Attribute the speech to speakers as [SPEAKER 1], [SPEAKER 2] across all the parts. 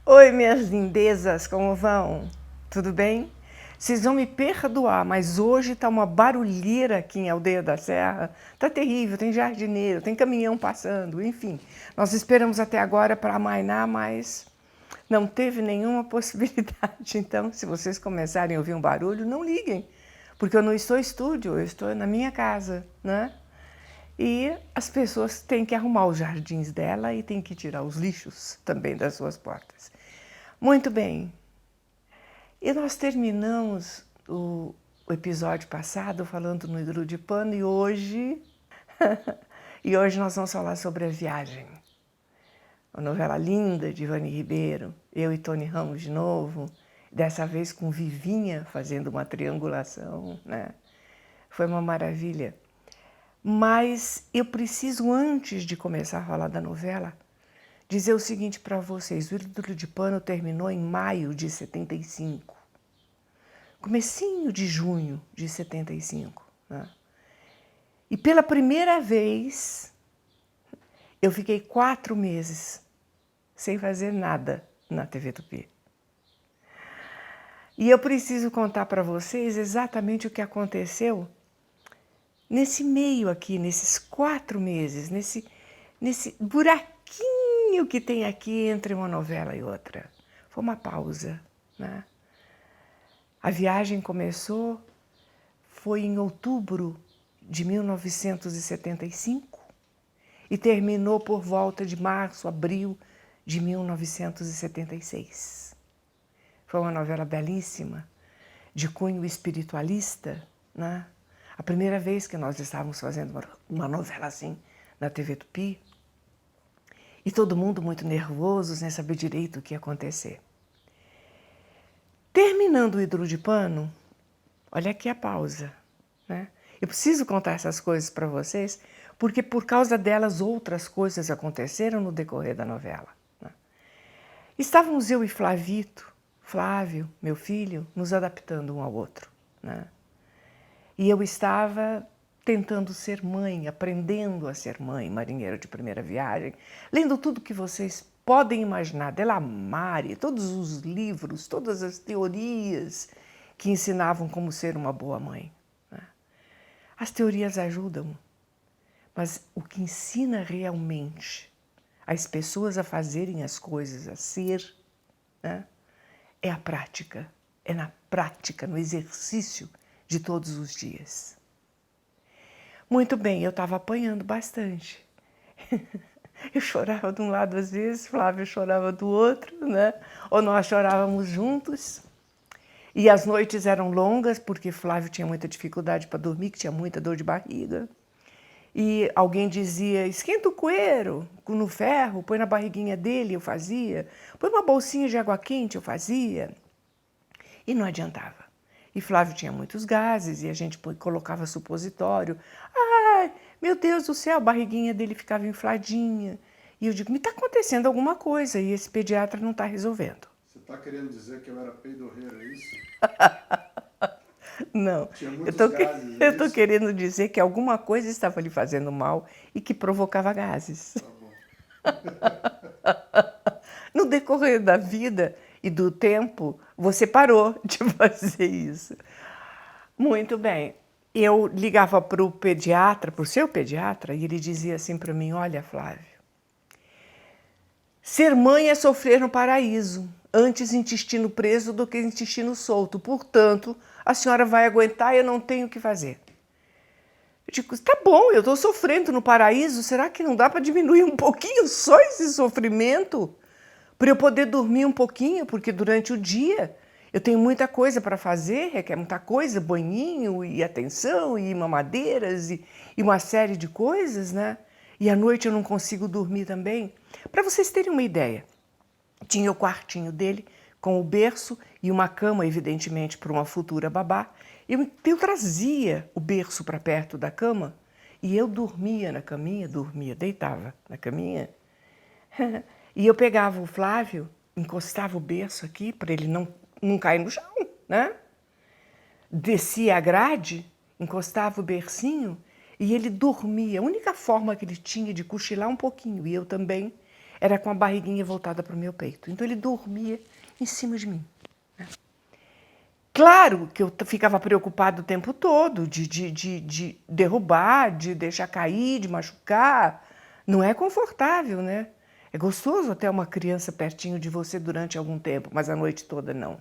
[SPEAKER 1] Oi, minhas lindezas, como vão? Tudo bem? Vocês vão me perdoar, mas hoje tá uma barulheira aqui em Aldeia da Serra. Tá terrível, tem jardineiro, tem caminhão passando, enfim. Nós esperamos até agora para amainar, mas não teve nenhuma possibilidade. Então, se vocês começarem a ouvir um barulho, não liguem, porque eu não estou em estúdio, eu estou na minha casa, né? E as pessoas têm que arrumar os jardins dela e têm que tirar os lixos também das suas portas. Muito bem. E nós terminamos o episódio passado falando no hidro de pano e hoje nós vamos falar sobre a viagem. Uma novela linda de Ivani Ribeiro, eu e Tony Ramos de novo, dessa vez com Vivinha fazendo uma triangulação, né? Foi uma maravilha. Mas eu preciso, antes de começar a falar da novela, dizer o seguinte para vocês. O hidro de pano terminou em maio de 75. Comecinho de junho de 75. Né? E pela primeira vez, eu fiquei 4 meses sem fazer nada na TV Tupi. E eu preciso contar para vocês exatamente o que aconteceu nesse meio aqui, nesses 4 meses, nesse buraquinho que tem aqui entre uma novela e outra. Foi uma pausa, né? A viagem começou, foi em outubro de 1975 e terminou por volta de março, abril de 1976. Foi uma novela belíssima, de cunho espiritualista, né? A primeira vez que nós estávamos fazendo uma novela assim na TV Tupi, e todo mundo muito nervoso, sem saber direito o que ia acontecer. Terminando o hidro de pano, olha aqui a pausa, né? Eu preciso contar essas coisas para vocês, porque por causa delas outras coisas aconteceram no decorrer da novela. Né? Estávamos eu e Flávio, meu filho, nos adaptando um ao outro, né? E eu estava tentando ser mãe, aprendendo a ser mãe, marinheiro de primeira viagem, lendo tudo que vocês podem imaginar, Delamare, todos os livros, todas as teorias que ensinavam como ser uma boa mãe. Né? As teorias ajudam, mas o que ensina realmente as pessoas a fazerem as coisas, a ser, né? É a prática, é na prática, no exercício de todos os dias. Muito bem, eu estava apanhando bastante. Eu chorava de um lado às vezes, Flávio chorava do outro, né? Ou nós chorávamos juntos. E as noites eram longas, porque Flávio tinha muita dificuldade para dormir, que tinha muita dor de barriga. E alguém dizia, esquenta o coeiro no ferro, põe na barriguinha dele, eu fazia. Põe uma bolsinha de água quente, eu fazia. E não adiantava. E Flávio tinha muitos gases e a gente colocava supositório. Ai, meu Deus do céu, a barriguinha dele ficava infladinha. E eu digo, me está acontecendo alguma coisa e esse pediatra não está resolvendo.
[SPEAKER 2] Você está querendo dizer que eu era peidorreiro, é isso?
[SPEAKER 1] Não,
[SPEAKER 2] Tinha
[SPEAKER 1] eu
[SPEAKER 2] muitos
[SPEAKER 1] estou
[SPEAKER 2] gases, é isso?
[SPEAKER 1] querendo dizer que alguma coisa estava lhe fazendo mal e que provocava gases.
[SPEAKER 2] Tá bom.
[SPEAKER 1] No decorrer da vida e do tempo, você parou de fazer isso. Muito bem. Eu ligava para o pediatra, para o seu pediatra, e ele dizia assim para mim, olha, Flávio, ser mãe é sofrer no paraíso, antes intestino preso do que intestino solto. Portanto, a senhora vai aguentar e eu não tenho o que fazer. Eu digo, tá bom, eu estou sofrendo no paraíso, será que não dá para diminuir um pouquinho só esse sofrimento? Para eu poder dormir um pouquinho, porque durante o dia eu tenho muita coisa para fazer, requer muita coisa, banhinho e atenção e mamadeiras e uma série de coisas, né? E à noite eu não consigo dormir também. Para vocês terem uma ideia, tinha o quartinho dele com o berço e uma cama, evidentemente, para uma futura babá. Eu trazia o berço para perto da cama e eu dormia na caminha, deitava na caminha. E eu pegava o Flávio, encostava o berço aqui para ele não cair no chão, né? Descia a grade, encostava o bercinho e ele dormia. A única forma que ele tinha de cochilar um pouquinho, e eu também, era com a barriguinha voltada para o meu peito. Então ele dormia em cima de mim. Né? Claro que eu ficava preocupada o tempo todo de derrubar, de deixar cair, de machucar. Não é confortável, né? É gostoso até uma criança pertinho de você durante algum tempo, mas a noite toda não.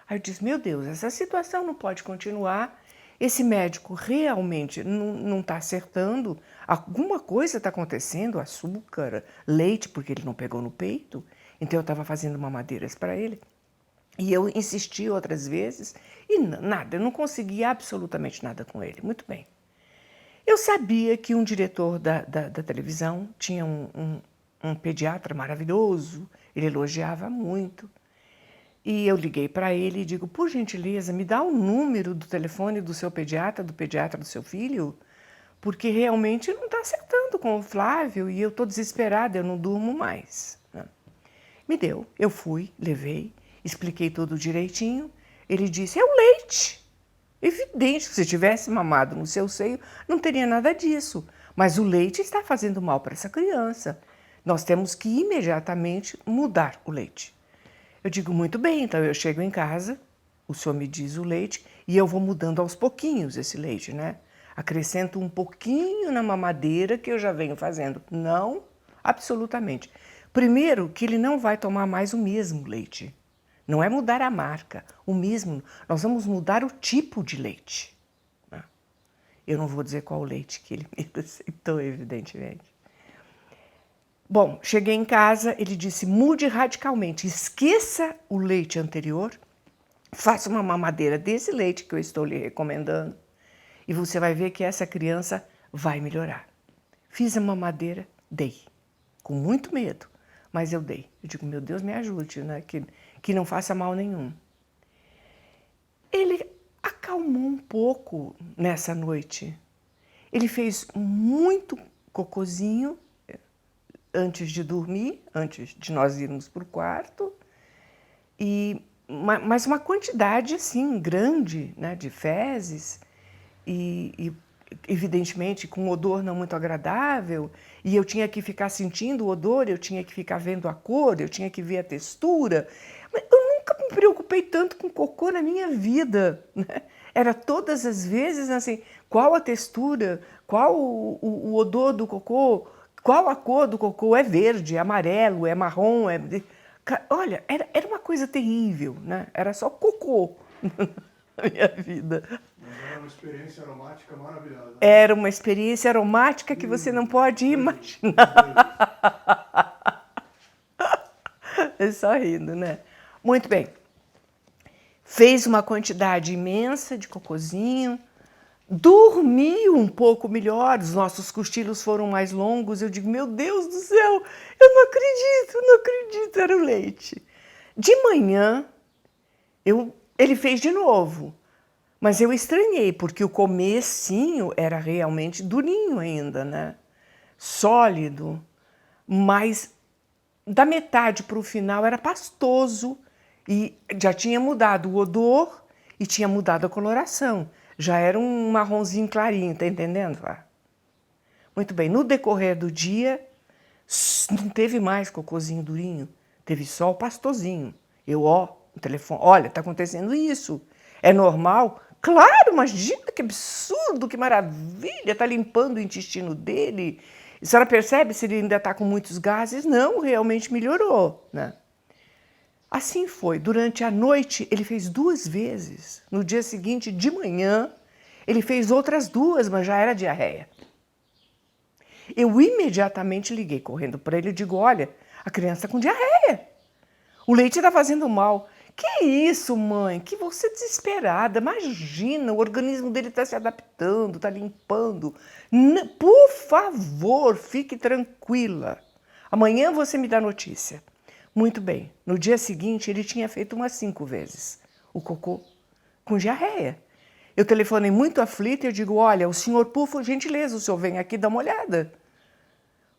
[SPEAKER 1] Aí eu disse, meu Deus, essa situação não pode continuar. Esse médico realmente não está acertando. Alguma coisa está acontecendo, açúcar, leite, porque ele não pegou no peito. Então eu estava fazendo mamadeiras para ele. E eu insisti outras vezes e nada, eu não conseguia absolutamente nada com ele. Muito bem. Eu sabia que um diretor da televisão tinha um pediatra maravilhoso, ele elogiava muito. E eu liguei para ele e digo, por gentileza, me dá o número do telefone do seu pediatra, do pediatra do seu filho, porque realmente não está acertando com o Flávio e eu estou desesperada, eu não durmo mais. Me deu, eu fui, levei, expliquei tudo direitinho. Ele disse, é o leite. Evidente que se tivesse mamado no seu seio, não teria nada disso. Mas o leite está fazendo mal para essa criança. Nós temos que imediatamente mudar o leite. Eu digo, muito bem, então eu chego em casa, o senhor me diz o leite e eu vou mudando aos pouquinhos esse leite, né? Acrescento um pouquinho na mamadeira que eu já venho fazendo. Não, absolutamente. Primeiro, que ele não vai tomar mais o mesmo leite. Não é mudar a marca, o mesmo. Nós vamos mudar o tipo de leite. Eu não vou dizer qual leite que ele me aceitou, evidentemente. Bom, cheguei em casa, ele disse, mude radicalmente, esqueça o leite anterior, faça uma mamadeira desse leite que eu estou lhe recomendando e você vai ver que essa criança vai melhorar. Fiz a mamadeira, dei, com muito medo, mas eu dei. Eu digo, meu Deus, me ajude, né? Que não faça mal nenhum. Ele acalmou um pouco nessa noite. Ele fez muito cocôzinho antes de dormir, antes de nós irmos para o quarto, mas uma quantidade assim grande, né, de fezes e evidentemente com um odor não muito agradável, e eu tinha que ficar sentindo o odor, eu tinha que ficar vendo a cor, eu tinha que ver a textura. Mas eu nunca me preocupei tanto com cocô na minha vida, né? Era todas as vezes assim, qual a textura, qual o odor do cocô, qual a cor do cocô, é verde, é amarelo, é marrom, Olha, era uma coisa terrível, né? Era só cocô na minha vida.
[SPEAKER 2] Mas era uma experiência aromática maravilhosa. Né?
[SPEAKER 1] Era uma experiência aromática que você não pode imaginar. É só rindo, né? Muito bem. Fez uma quantidade imensa de cocôzinho, dormiu um pouco melhor, os nossos cochilos foram mais longos. Eu digo, meu Deus do céu, eu não acredito, era o leite. De manhã, ele fez de novo, mas eu estranhei, porque o comecinho era realmente durinho ainda, né? Sólido, mas da metade para o final era pastoso e já tinha mudado o odor e tinha mudado a coloração. Já era um marronzinho clarinho, tá entendendo? Muito bem, no decorrer do dia, não teve mais cocôzinho durinho, teve só o pastosinho. Eu, no telefone, olha, tá acontecendo isso, é normal? Claro, imagina que absurdo, que maravilha, tá limpando o intestino dele. A senhora percebe se ele ainda está com muitos gases? Não, realmente melhorou, né? Assim foi. Durante a noite, ele fez 2 vezes. No dia seguinte, de manhã, ele fez outras 2, mas já era diarreia. Eu imediatamente liguei correndo para ele e digo, olha, a criança está com diarreia. O leite está fazendo mal. Que isso, mãe? Que você desesperada. Imagina, o organismo dele está se adaptando, está limpando. Por favor, fique tranquila. Amanhã você me dá notícia. Muito bem. No dia seguinte, ele tinha feito umas 5 vezes o cocô com diarreia. Eu telefonei muito aflita e eu digo, olha, o senhor, por gentileza, o senhor vem aqui dar uma olhada.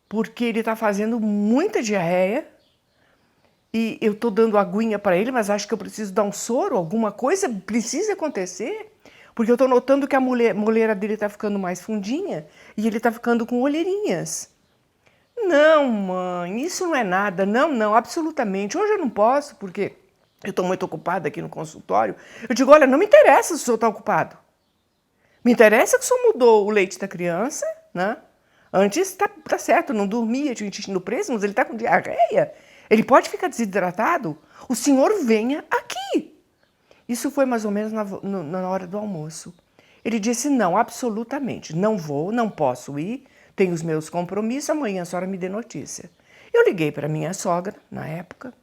[SPEAKER 1] Porque ele está fazendo muita diarreia e eu estou dando aguinha para ele, mas acho que eu preciso dar um soro, alguma coisa precisa acontecer. Porque eu estou notando que a moleira dele está ficando mais fundinha e ele está ficando com olheirinhas. Não, mãe, isso não é nada. Não, não, absolutamente. Hoje eu não posso, porque eu estou muito ocupada aqui no consultório. Eu digo, olha, não me interessa se o senhor está ocupado. Me interessa que o senhor mudou o leite da criança, né? Antes tá certo, não dormia, tinha intestino preso, mas ele está com diarreia. Ele pode ficar desidratado. O senhor venha aqui. Isso foi mais ou menos na hora do almoço. Ele disse, não, absolutamente, não vou, não posso ir, tenho os meus compromissos, amanhã a senhora me dê notícia. Eu liguei para minha sogra, na época,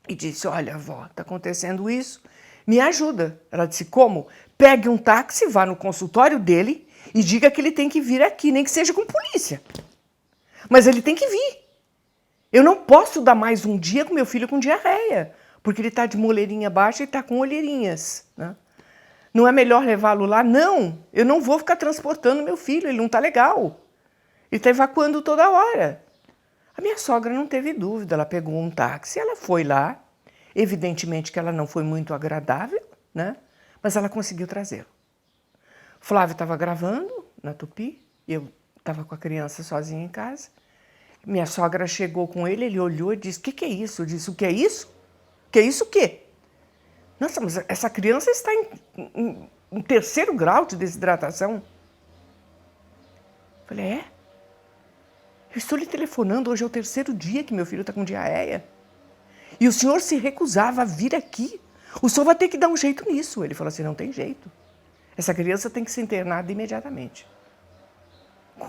[SPEAKER 1] e disse, olha, vó, está acontecendo isso, me ajuda. Ela disse, como? Pegue um táxi, vá no consultório dele e diga que ele tem que vir aqui, nem que seja com polícia. Mas ele tem que vir. Eu não posso dar mais um dia com meu filho com diarreia, porque ele está de moleirinha baixa e está com olheirinhas, né? Não é melhor levá-lo lá? Não, eu não vou ficar transportando meu filho, ele não está legal. Ele está evacuando toda hora. A minha sogra não teve dúvida, ela pegou um táxi, ela foi lá. Evidentemente que ela não foi muito agradável, né? Mas ela conseguiu trazê-lo. Flávio estava gravando na Tupi, eu estava com a criança sozinha em casa. Minha sogra chegou com ele, ele olhou e disse, o que é isso? Eu disse, o que é isso? O que é isso o quê? Nossa, mas essa criança está em terceiro grau de desidratação. Eu falei, é? Eu estou lhe telefonando, hoje é o terceiro dia que meu filho está com diarreia. E o senhor se recusava a vir aqui. O senhor vai ter que dar um jeito nisso. Ele falou assim, não tem jeito. Essa criança tem que ser internada imediatamente.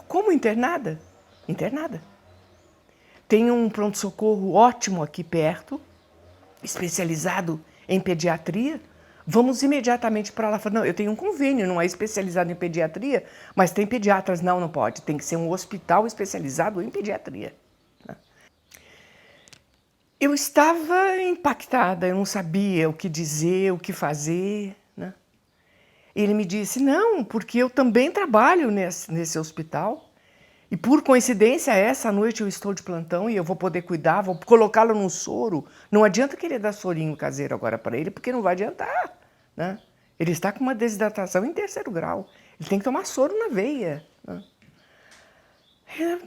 [SPEAKER 1] Como internada? Internada. Tem um pronto-socorro ótimo aqui perto, especializado em pediatria. Vamos imediatamente para lá. Não, eu tenho um convênio, não é especializado em pediatria, mas tem pediatras. Não, não pode. Tem que ser um hospital especializado em pediatria. Eu estava impactada, eu não sabia o que dizer, o que fazer, né? Ele me disse, não, porque eu também trabalho nesse hospital. E por coincidência, essa noite eu estou de plantão e eu vou poder cuidar, vou colocá-lo num soro. Não adianta querer dar sorinho caseiro agora para ele, porque não vai adiantar, né? Ele está com uma desidratação em terceiro grau. Ele tem que tomar soro na veia, né?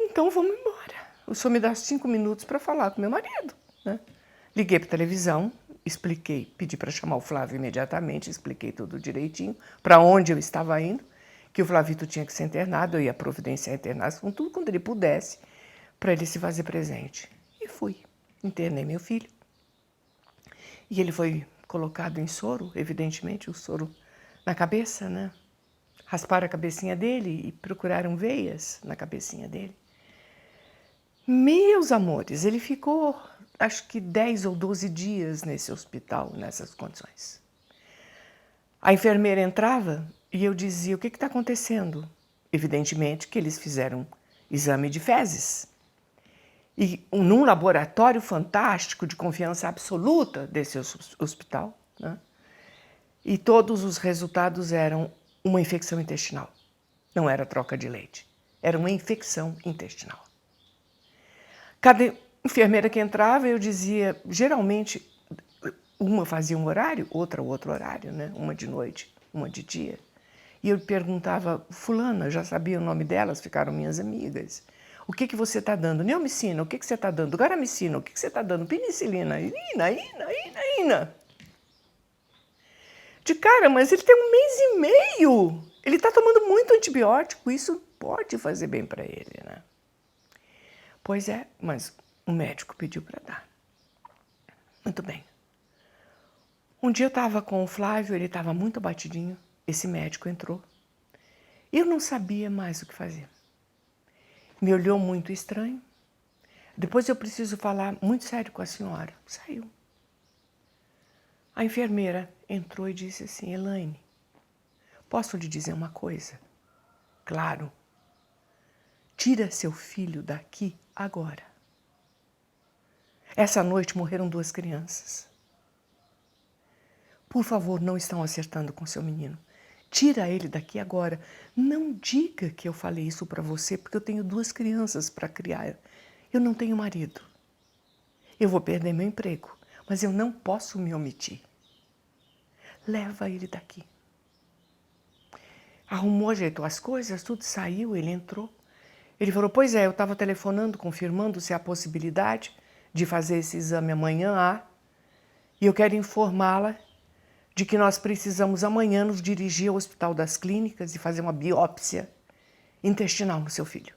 [SPEAKER 1] Então vamos embora. O senhor me dá 5 minutos para falar com meu marido, né? Liguei para a televisão, expliquei, pedi para chamar o Flávio imediatamente, expliquei tudo direitinho, para onde eu estava indo, que o Flavito tinha que ser internado, eu ia providenciar a internação, tudo quando ele pudesse, para ele se fazer presente. E fui, internei meu filho. E ele foi colocado em soro, evidentemente, o soro na cabeça, né? Rasparam a cabecinha dele e procuraram veias na cabecinha dele. Meus amores, ele ficou, acho que 10 ou 12 dias nesse hospital, nessas condições. A enfermeira entrava e eu dizia, o que está acontecendo? Evidentemente que eles fizeram exame de fezes. E num laboratório fantástico, de confiança absoluta desse hospital, né? E todos os resultados eram uma infecção intestinal. Não era troca de leite, era uma infecção intestinal. Cada enfermeira que entrava, eu dizia, geralmente, uma fazia um horário, outra outro horário, né? Uma de noite, uma de dia. E eu perguntava, fulana, já sabia o nome delas, ficaram minhas amigas. O que você está dando? Neomicina, o que você está dando? Garamicina, o que você está dando? Penicilina, ina. De cara, mas ele tem 1 mês e meio. Ele está tomando muito antibiótico, isso pode fazer bem para ele, né? Pois é, mas o médico pediu para dar. Muito bem. Um dia eu estava com o Flávio, ele estava muito abatidinho, esse médico entrou. Eu não sabia mais o que fazer. Me olhou muito estranho. Depois eu preciso falar muito sério com a senhora. Saiu. A enfermeira entrou e disse assim, Elaine, posso lhe dizer uma coisa? Claro. Tira seu filho daqui agora. Essa noite morreram 2 crianças. Por favor, não estão acertando com seu menino. Tira ele daqui agora. Não diga que eu falei isso para você, porque eu tenho 2 crianças para criar. Eu não tenho marido. Eu vou perder meu emprego, mas eu não posso me omitir. Leva ele daqui. Arrumou, ajeitou as coisas, tudo saiu, ele entrou. Ele falou, pois é, eu estava telefonando, confirmando se há possibilidade de fazer esse exame amanhã, e eu quero informá-la de que nós precisamos amanhã nos dirigir ao Hospital das Clínicas e fazer uma biópsia intestinal no seu filho.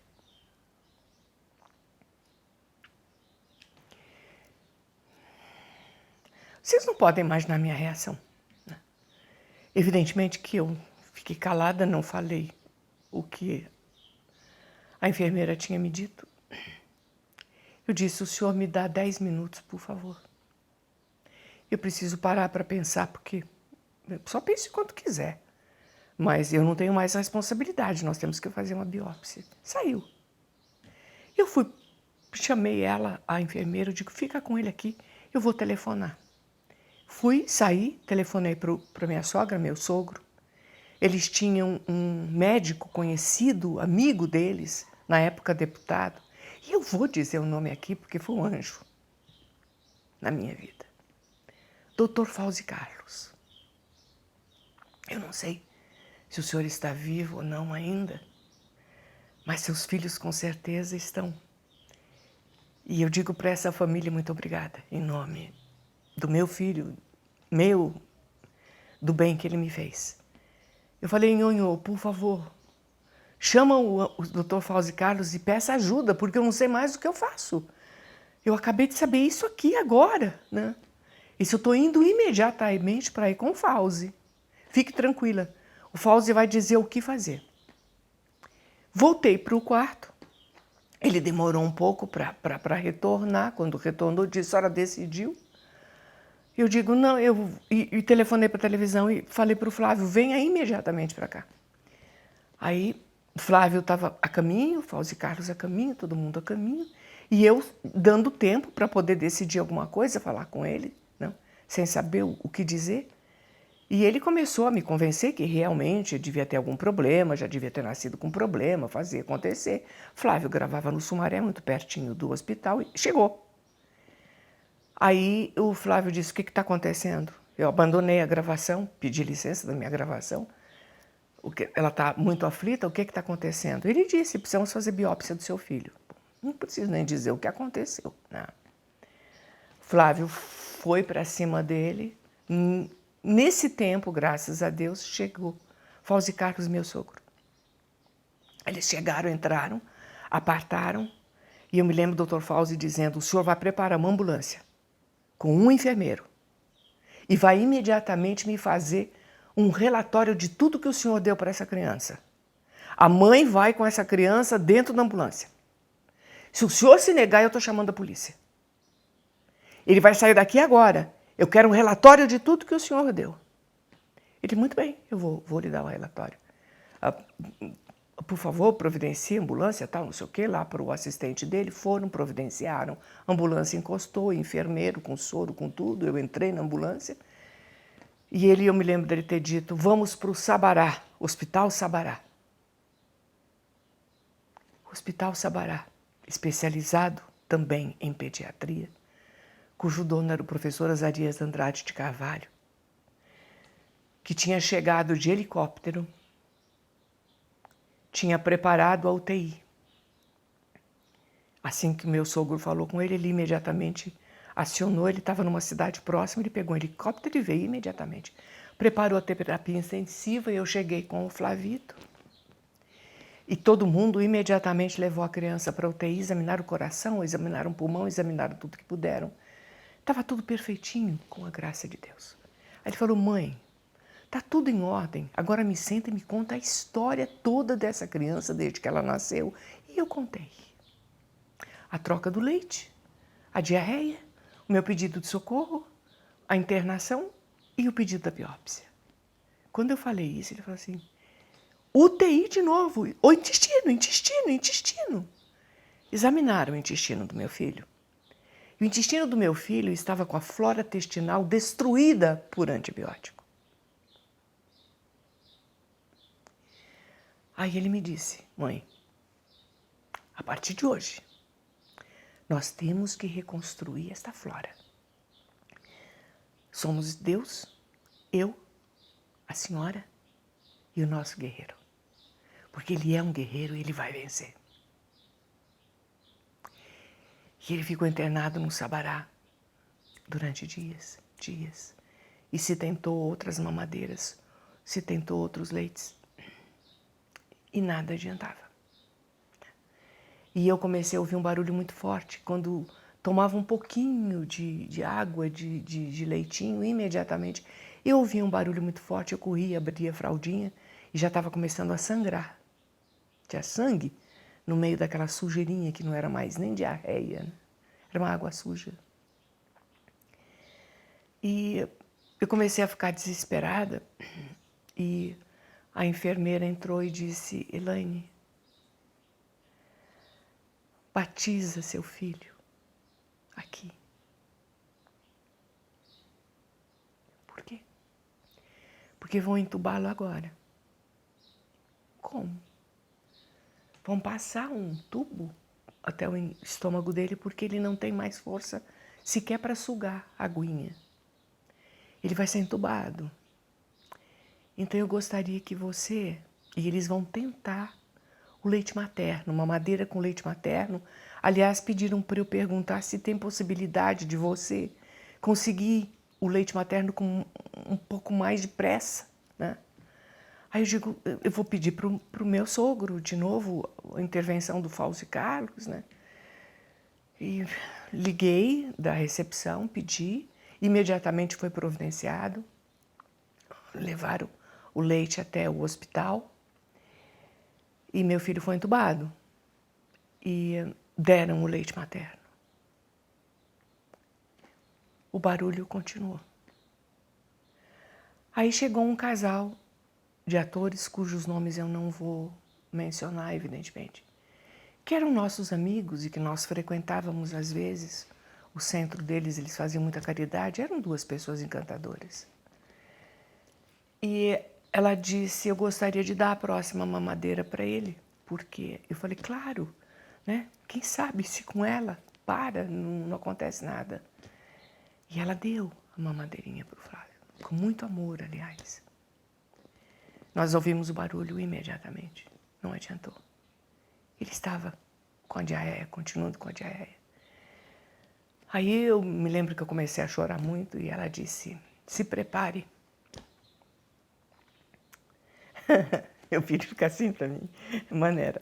[SPEAKER 1] Vocês não podem imaginar a minha reação, né? Evidentemente que eu fiquei calada, não falei o que a enfermeira tinha me dito. Eu disse, o senhor me dá 10 minutos, por favor. Eu preciso parar para pensar, porque só pense quanto quiser. Mas eu não tenho mais responsabilidade, nós temos que fazer uma biópsia. Saiu. Eu fui, chamei ela, a enfermeira, eu digo, fica com ele aqui, eu vou telefonar. Fui, saí, telefonei para minha sogra, meu sogro. Eles tinham um médico conhecido, amigo deles, na época deputado. E eu vou dizer o nome aqui porque foi um anjo na minha vida. Dr. Fauzi Carlos. Eu não sei se o senhor está vivo ou não ainda, mas seus filhos com certeza estão. E eu digo para essa família muito obrigada, em nome do meu filho, do bem que ele me fez. Eu falei, Nhonhô, por favor, chama o Dr. Fauzi Carlos e peça ajuda, porque eu não sei mais o que eu faço. Eu acabei de saber isso aqui agora, né? E se eu estou indo imediatamente para ir com o Fauzi. Fique tranquila, o Fauzi vai dizer o que fazer. Voltei para o quarto. Ele demorou um pouco para retornar. Quando retornou, disse, a senhora decidiu? Eu digo, não, e telefonei para a televisão e falei para o Flávio, venha imediatamente para cá. Aí, Flávio estava a caminho, Fauzi Carlos a caminho, todo mundo a caminho, e eu dando tempo para poder decidir alguma coisa, falar com ele, não, sem saber o que dizer. E ele começou a me convencer que realmente devia ter algum problema, já devia ter nascido com problema, fazia acontecer. Flávio gravava no Sumaré, muito pertinho do hospital, e chegou. Aí o Flávio disse, o que está acontecendo? Eu abandonei a gravação, pedi licença da minha gravação. Ela está muito aflita, o que está acontecendo? Ele disse, precisamos fazer biópsia do seu filho. Não preciso nem dizer o que aconteceu, né? Flávio foi para cima dele. Nesse tempo, graças a Deus, chegou Fauzi Carlos, meu sogro. Eles chegaram, entraram, apartaram, e eu me lembro do Dr. Fauzi dizendo, o senhor vai preparar uma ambulância com um enfermeiro e vai imediatamente me fazer um relatório de tudo que o senhor deu para essa criança. A mãe vai com essa criança dentro da ambulância. Se o senhor se negar, eu estou chamando a polícia. Ele vai sair daqui agora. Eu quero um relatório de tudo que o senhor deu. Ele, muito bem, eu vou lhe dar o relatório. Por favor, providencie a ambulância, tal, não sei o quê, lá para o assistente dele. Foram, providenciaram. A ambulância encostou, enfermeiro, com soro, com tudo. Eu entrei na ambulância. E eu me lembro dele ter dito, vamos para o Sabará, Hospital Sabará. Hospital Sabará, especializado também em pediatria, cujo dono era o professor Azarias Andrade de Carvalho, que tinha chegado de helicóptero, tinha preparado a UTI. Assim que meu sogro falou com ele, ele imediatamente acionou, ele estava numa cidade próxima, ele pegou um helicóptero e veio imediatamente. Preparou a terapia intensiva e eu cheguei com o Flavito. E todo mundo imediatamente levou a criança para a UTI, examinaram o coração, examinaram o pulmão, examinaram tudo que puderam. Estava tudo perfeitinho, com a graça de Deus. Aí ele falou, mãe, está tudo em ordem, agora me senta e me conta a história toda dessa criança desde que ela nasceu. E eu contei. A troca do leite, a diarreia, o meu pedido de socorro, a internação e o pedido da biópsia. Quando eu falei isso, ele falou assim, UTI de novo, o intestino. Examinaram o intestino do meu filho. E o intestino do meu filho estava com a flora intestinal destruída por antibiótico. Aí ele me disse, mãe, a partir de hoje, nós temos que reconstruir esta flora. Somos Deus, eu, a senhora e o nosso guerreiro. Porque ele é um guerreiro e ele vai vencer. E ele ficou internado no Sabará durante dias, dias. E se tentou outras mamadeiras, se tentou outros leites. E nada adiantava. E eu comecei a ouvir um barulho muito forte. Quando tomava um pouquinho de água, de leitinho, imediatamente eu ouvia um barulho muito forte. Eu corria, abria a fraldinha e já estava começando a sangrar. Tinha sangue no meio daquela sujeirinha que não era mais nem diarreia, né? Era uma água suja. E eu comecei a ficar desesperada e a enfermeira entrou e disse: Elaine, batiza seu filho aqui. Por quê? Porque vão entubá-lo agora. Como? Vão passar um tubo até o estômago dele porque ele não tem mais força sequer para sugar a aguinha. Ele vai ser entubado. Então eu gostaria que você, e eles vão tentar o leite materno, uma madeira com leite materno. Aliás, pediram para eu perguntar se tem possibilidade de você conseguir o leite materno com um pouco mais de pressa, né? Aí eu digo, eu vou pedir para o meu sogro, de novo, a intervenção do Fausto Carlos, né? E liguei da recepção, pedi, imediatamente foi providenciado, levaram o leite até o hospital e meu filho foi entubado e deram o leite materno. O barulho continuou. Aí chegou um casal de atores cujos nomes eu não vou mencionar, evidentemente, que eram nossos amigos e que nós frequentávamos às vezes. O centro deles, eles faziam muita caridade, eram duas pessoas encantadoras. E ela disse, eu gostaria de dar a próxima mamadeira para ele, porque eu falei, claro, né? Quem sabe se com ela não acontece nada. E ela deu a mamadeirinha para o Flávio, com muito amor, aliás. Nós ouvimos o barulho imediatamente, não adiantou. Ele estava com a diarreia, continuando com a diarreia. Aí eu me lembro que eu comecei a chorar muito e ela disse, se prepare. Meu filho fica assim para mim, maneira.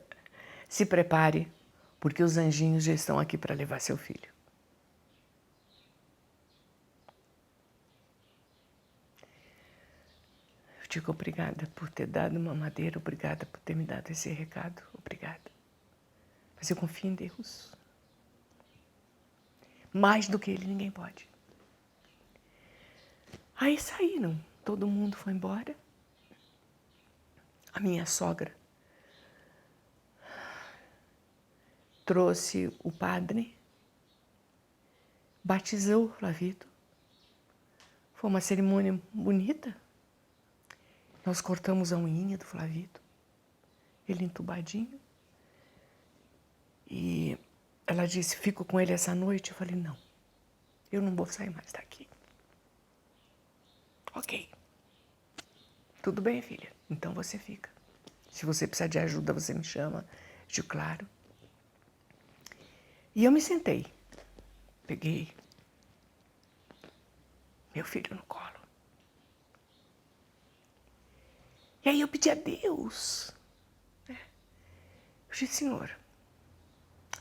[SPEAKER 1] Se prepare, porque os anjinhos já estão aqui para levar seu filho. Eu digo obrigada por ter dado uma madeira, obrigada por ter me dado esse recado, obrigada. Mas eu confio em Deus. Mais do que Ele, ninguém pode. Aí saíram, todo mundo foi embora. A minha sogra trouxe o padre, batizou o Flavito. Foi uma cerimônia bonita. Nós cortamos a unhinha do Flavito, ele entubadinho. E ela disse, fico com ele essa noite. Eu falei, não, eu não vou sair mais daqui. Ok. Tudo bem, filha, então você fica. Se você precisar de ajuda, você me chama. Eu digo, claro. E eu me sentei. Peguei meu filho no colo. E aí eu pedi a Deus. Eu disse, Senhor,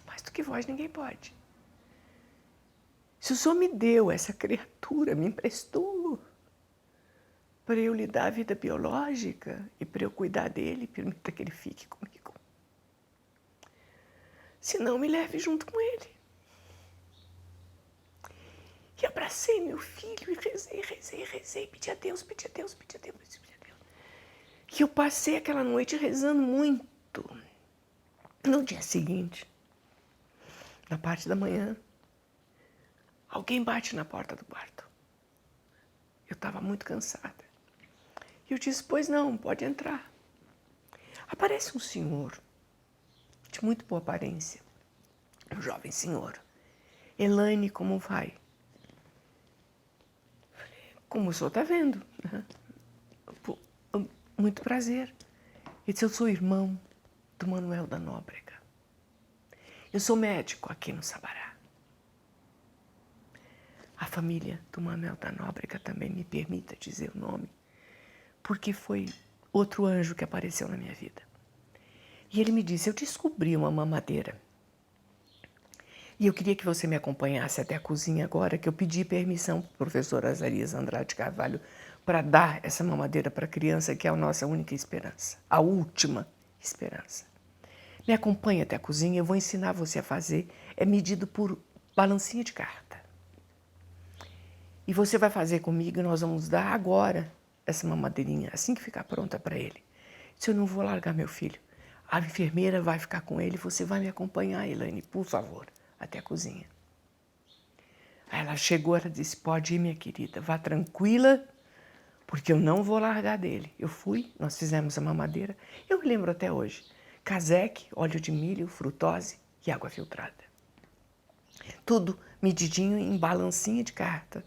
[SPEAKER 1] mais do que vós ninguém pode. Se o Senhor me deu essa criatura, me emprestou para eu lhe dar a vida biológica e para eu cuidar dele, permita que ele fique comigo. Se não, me leve junto com ele. E abracei meu filho e rezei, pedi a Deus, pedi a Deus, pedi a Deus, pedi a Deus. E eu passei aquela noite rezando muito. No dia seguinte, na parte da manhã, alguém bate na porta do quarto. Eu estava muito cansada. E eu disse, pois não, pode entrar. Aparece um senhor, de muito boa aparência, um jovem senhor. Elaine, como vai? Como o senhor está vendo. Muito prazer. Ele disse, eu sou irmão do Manuel da Nóbrega. Eu sou médico aqui no Sabará. família do Manuel da Nóbrega também me permita dizer o nome, porque foi outro anjo que apareceu na minha vida. E ele me disse, eu descobri uma mamadeira. E eu queria que você me acompanhasse até a cozinha agora, que eu pedi permissão para o professor Azarias Andrade Carvalho para dar essa mamadeira para a criança, que é a nossa única esperança, a última esperança. Me acompanhe até a cozinha, eu vou ensinar você a fazer. É medido por balancinha de carta. E você vai fazer comigo e nós vamos dar agora essa mamadeirinha, assim que ficar pronta para ele. Se eu não vou largar meu filho, a enfermeira vai ficar com ele, você vai me acompanhar, Elaine, por favor, até a cozinha. Aí ela chegou, ela disse, pode ir, minha querida, vá tranquila, porque eu não vou largar dele. Eu fui, nós fizemos a mamadeira, eu me lembro até hoje, caseque, óleo de milho, frutose e água filtrada. Tudo medidinho em balancinha de carta.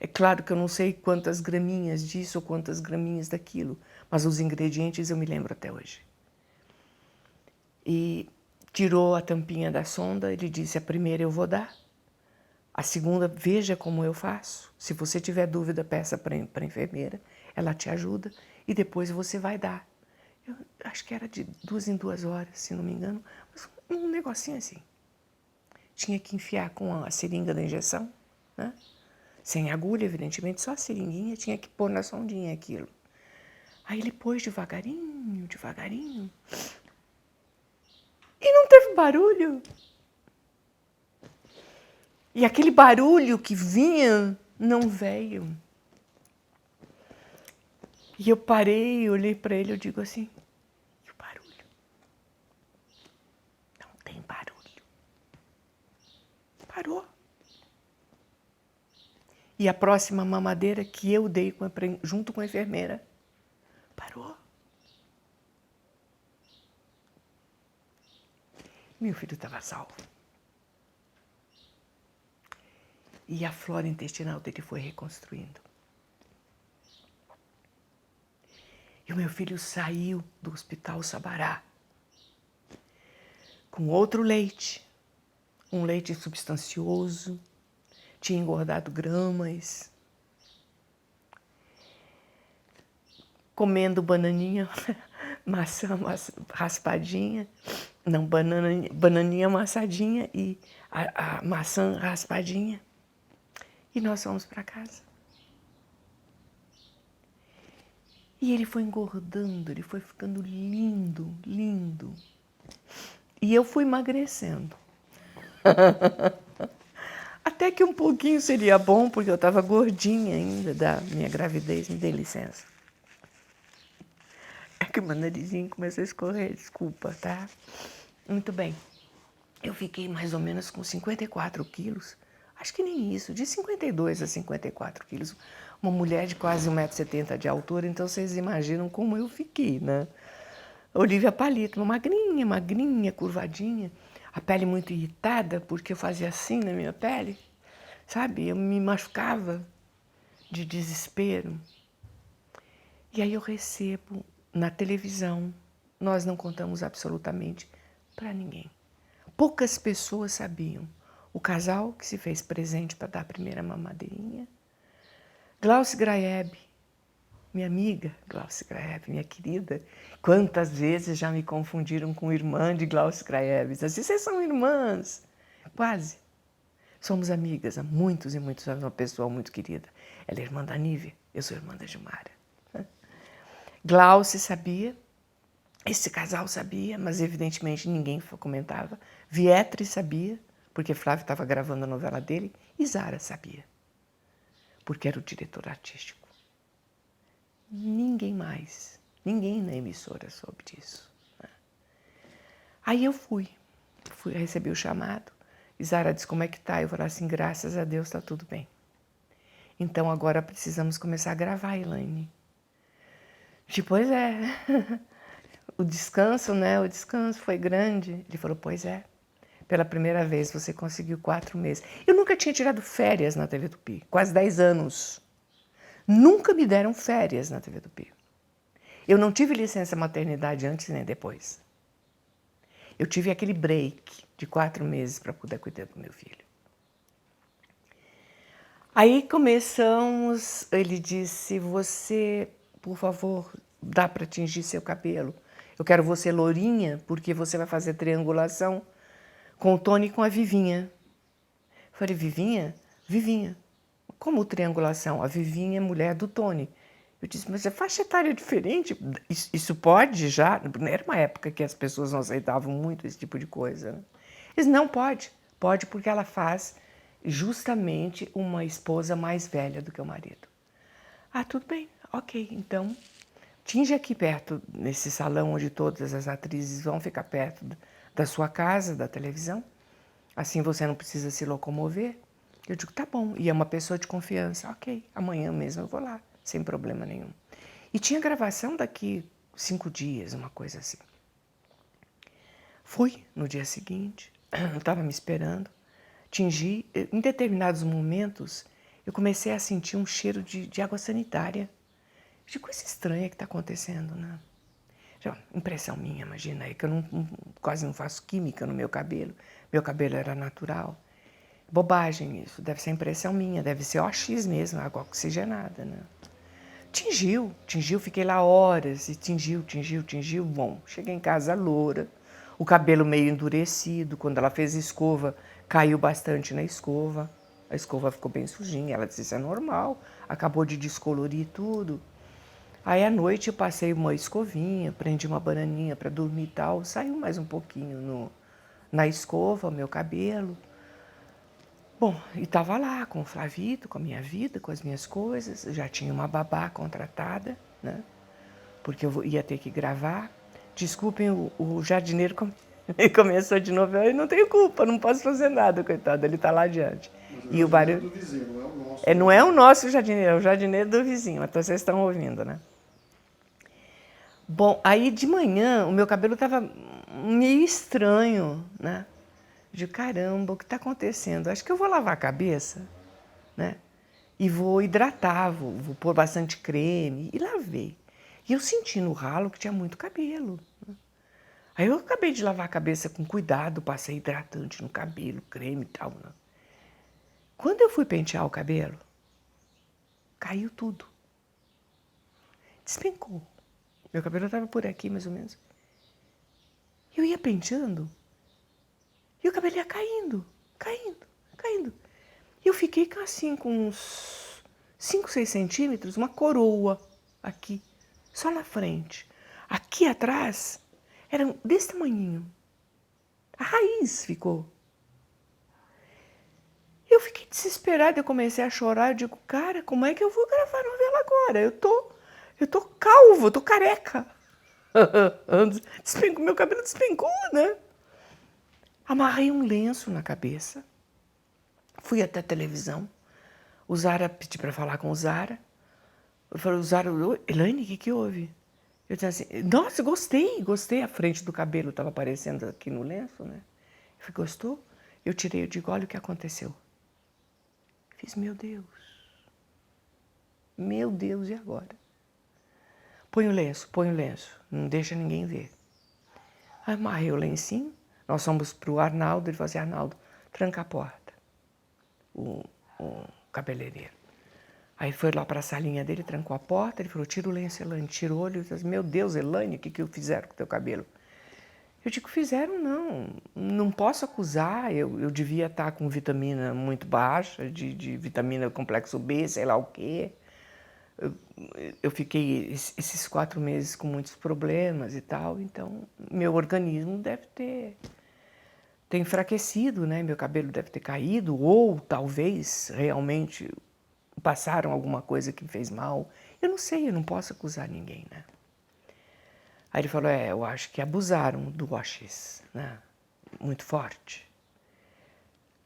[SPEAKER 1] É claro que eu não sei quantas graminhas disso ou quantas graminhas daquilo, mas os ingredientes eu me lembro até hoje. E tirou a tampinha da sonda, ele disse, a primeira eu vou dar, a segunda, veja como eu faço. Se você tiver dúvida, peça para a enfermeira, ela te ajuda e depois você vai dar. Eu acho que era de 2 em 2 horas, se não me engano, mas um negocinho assim. Tinha que enfiar com a seringa da injeção, né? Sem agulha, evidentemente, só a seringuinha, tinha que pôr na sondinha aquilo. Aí ele pôs devagarinho, devagarinho. E não teve barulho. E aquele barulho que vinha, não veio. E eu parei, olhei para ele, eu digo assim, e o barulho? Não tem barulho. Parou. E a próxima mamadeira que eu dei junto com a enfermeira, parou. Meu filho estava salvo. E a flora intestinal dele foi reconstruindo. E o meu filho saiu do Hospital Sabará com outro leite, um leite substancioso, tinha engordado gramas, comendo bananinha, maçã raspadinha, não, bananinha amassadinha e a maçã raspadinha. E nós fomos para casa. E ele foi engordando, ele foi ficando lindo, lindo. E eu fui emagrecendo. Até que um pouquinho seria bom, porque eu estava gordinha ainda da minha gravidez, me dê licença. É que o meu narizinho começou a escorrer, desculpa, tá? Muito bem. Eu fiquei mais ou menos com 54 quilos, acho que nem isso, de 52 a 54 quilos. Uma mulher de quase 1,70 m de altura, então vocês imaginam como eu fiquei, né? Olívia Palito, uma magrinha, magrinha, curvadinha, a pele muito irritada, porque eu fazia assim na minha pele, sabe? Eu me machucava de desespero. E aí eu recebo na televisão, nós não contamos absolutamente para ninguém. Poucas pessoas sabiam. O casal que se fez presente para dar a primeira mamadeirinha, Glauce Graeb, minha amiga Glauce Graeb, minha querida, quantas vezes já me confundiram com irmã de Glauce Graeb. Assim, vocês são irmãs. Quase. Somos amigas há muitos e muitos anos, uma pessoa muito querida. Ela é irmã da Nívia, eu sou irmã da Gilmara. Glauce sabia, esse casal sabia, mas evidentemente ninguém comentava. Vietri sabia, porque Flávio estava gravando a novela dele, e Zara sabia, porque era o diretor artístico. Ninguém mais, ninguém na emissora soube disso. Aí eu fui receber o chamado, e Zara disse, como é que tá? Eu falei assim, graças a Deus está tudo bem. Então agora precisamos começar a gravar, Elaine. Pois é, o descanso, né? O descanso foi grande. Ele falou, pois é, pela primeira vez você conseguiu 4 meses. Eu nunca tinha tirado férias na TV Tupi, quase 10 anos. Nunca me deram férias na TV Tupi. Eu não tive licença maternidade antes nem depois. Eu tive aquele break de 4 meses para poder cuidar do meu filho. Aí começamos, ele disse, você, por favor, dá para tingir seu cabelo? Eu quero você lourinha, porque você vai fazer triangulação com o Tony e com a Vivinha. Eu falei, Vivinha? Vivinha. Como triangulação? A Vivinha é mulher do Tony. Eu disse, mas é faixa etária diferente? Isso pode já? Era uma época que as pessoas não aceitavam muito esse tipo de coisa. Né? Eles, não pode. Pode porque ela faz justamente uma esposa mais velha do que o marido. Ah, tudo bem, ok, então tinge aqui perto, nesse salão onde todas as atrizes vão ficar perto da sua casa, da televisão. Assim você não precisa se locomover. Eu digo, tá bom. E é uma pessoa de confiança. Ok, amanhã mesmo eu vou lá, sem problema nenhum. E tinha gravação daqui 5 dias, uma coisa assim. Fui no dia seguinte, estava me esperando, tingi. Em determinados momentos, eu comecei a sentir um cheiro de água sanitária. Que coisa estranha que está acontecendo, né? Já, impressão minha, imagina aí, que eu quase não faço química no meu cabelo. Meu cabelo era natural. Bobagem isso, deve ser impressão minha, deve ser OX mesmo, água oxigenada, né? Tingiu, fiquei lá horas e tingiu. Bom, cheguei em casa loura, o cabelo meio endurecido. Quando ela fez escova, caiu bastante na escova. A escova ficou bem sujinha. Ela disse, isso é normal, acabou de descolorir tudo. Aí à noite eu passei uma escovinha, prendi uma bananinha para dormir e tal. Saiu mais um pouquinho na escova, meu cabelo. Bom, e estava lá com o Flavito, com a minha vida, com as minhas coisas. Eu já tinha uma babá contratada, né? Porque eu ia ter que gravar. Desculpem, o jardineiro começou de novo. Eu não tenho culpa, não posso fazer nada, coitado. Ele está lá adiante.
[SPEAKER 2] Mas
[SPEAKER 1] E o barulho
[SPEAKER 2] do vizinho, não é o nosso.
[SPEAKER 1] não é o nosso jardineiro, é o jardineiro do vizinho. Mas vocês estão ouvindo, né? Bom, aí de manhã o meu cabelo estava meio estranho, né? De caramba, o que está acontecendo? Acho que eu vou lavar a cabeça, né? E vou hidratar, vou pôr bastante creme. E lavei. E eu senti no ralo que tinha muito cabelo. Né? Aí eu acabei de lavar a cabeça com cuidado, passei hidratante no cabelo, creme e tal. Né? Quando eu fui pentear o cabelo, caiu tudo. Despencou. Meu cabelo estava por aqui, mais ou menos. Eu ia penteando e o cabelo ia caindo. Eu fiquei assim com uns 5, 6 centímetros, uma coroa aqui, só na frente. Aqui atrás, era desse tamanhinho. A raiz ficou. Eu fiquei desesperada, eu comecei a chorar. Eu digo, cara, como é que eu vou gravar novela agora? Eu tô calvo, eu tô careca. Meu cabelo despencou, né? Amarrei um lenço na cabeça. Fui até a televisão. O Zara, pedi para falar com o Zara. Eu falei, o Zara, Elaine, o que houve? Eu disse assim, nossa, gostei. A frente do cabelo estava aparecendo aqui no lenço, né? Eu falei, gostou? Eu tirei, eu digo, olha o que aconteceu. Fiz, meu Deus, e agora? Põe o lenço, não deixa ninguém ver. Amarrei o lencinho, nós fomos para o Arnaldo, ele falou assim, Arnaldo, tranca a porta, o cabeleireiro. Aí foi lá para a salinha dele, trancou a porta, ele falou, tira o lenço, Elaine, tirou, ele falou assim, meu Deus, Elaine, o que fizeram com o teu cabelo? Eu digo, fizeram não posso acusar, eu devia estar com vitamina muito baixa, de vitamina complexo B, sei lá o quê. Eu fiquei esses 4 meses com muitos problemas e tal, então meu organismo deve ter enfraquecido, né? Meu cabelo deve ter caído, ou talvez realmente passaram alguma coisa que me fez mal. Eu não sei, eu não posso acusar ninguém, né? Aí ele falou, eu acho que abusaram do OX, né? Muito forte.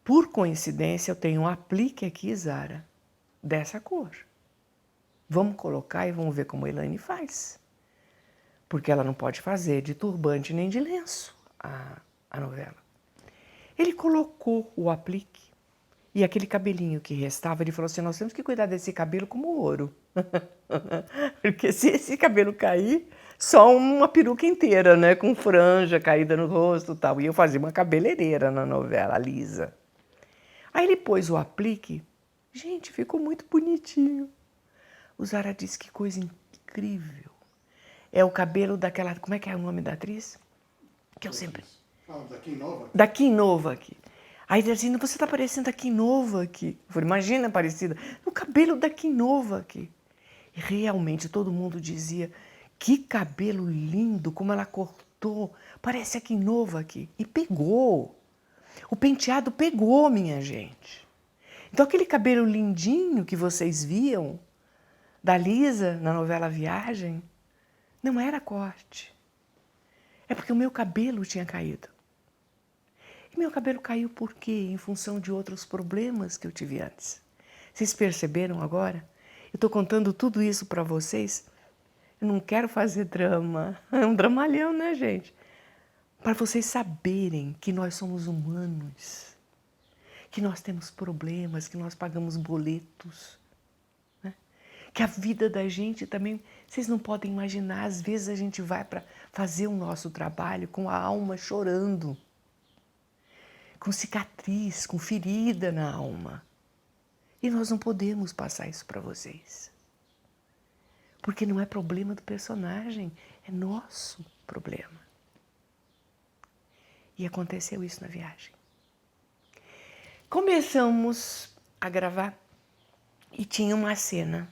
[SPEAKER 1] Por coincidência, eu tenho um aplique aqui, Zara, dessa cor. Vamos colocar e vamos ver como a Elaine faz. Porque ela não pode fazer de turbante nem de lenço a novela. Ele colocou o aplique e aquele cabelinho que restava, ele falou assim, nós temos que cuidar desse cabelo como ouro. Porque se esse cabelo cair, só uma peruca inteira, né? Com franja caída no rosto e tal. E eu fazia uma cabeleireira na novela, lisa. Aí ele pôs o aplique Gente, ficou muito bonitinho. O Zara disse que coisa incrível. É o cabelo daquela... Como é que é o nome da atriz? Que eu sempre...
[SPEAKER 2] Ah, da Kim Nova?
[SPEAKER 1] Da Kim Novak. Aí ele disse assim, você tá parecendo a Kim Novak. Eu falei, imagina parecida. O cabelo da Kim Novak. E realmente todo mundo dizia, que cabelo lindo, como ela cortou. Parece a Kim Novak. E pegou. O penteado pegou, minha gente. Então aquele cabelo lindinho que vocês viam da Lisa na novela Viagem, não era corte. É porque o meu cabelo tinha caído. E meu cabelo caiu por quê? Em função de outros problemas que eu tive antes. Vocês perceberam agora? Eu estou contando tudo isso para vocês. Eu não quero fazer drama. É um dramalhão, né, gente? Para vocês saberem que nós somos humanos. Que nós temos problemas, que nós pagamos boletos. Né? Que a vida da gente também... Vocês não podem imaginar, às vezes a gente vai para fazer o nosso trabalho com a alma chorando. Com cicatriz, com ferida na alma. E nós não podemos passar isso para vocês. Porque não é problema do personagem, é nosso problema. E aconteceu isso na viagem. Começamos a gravar e tinha uma cena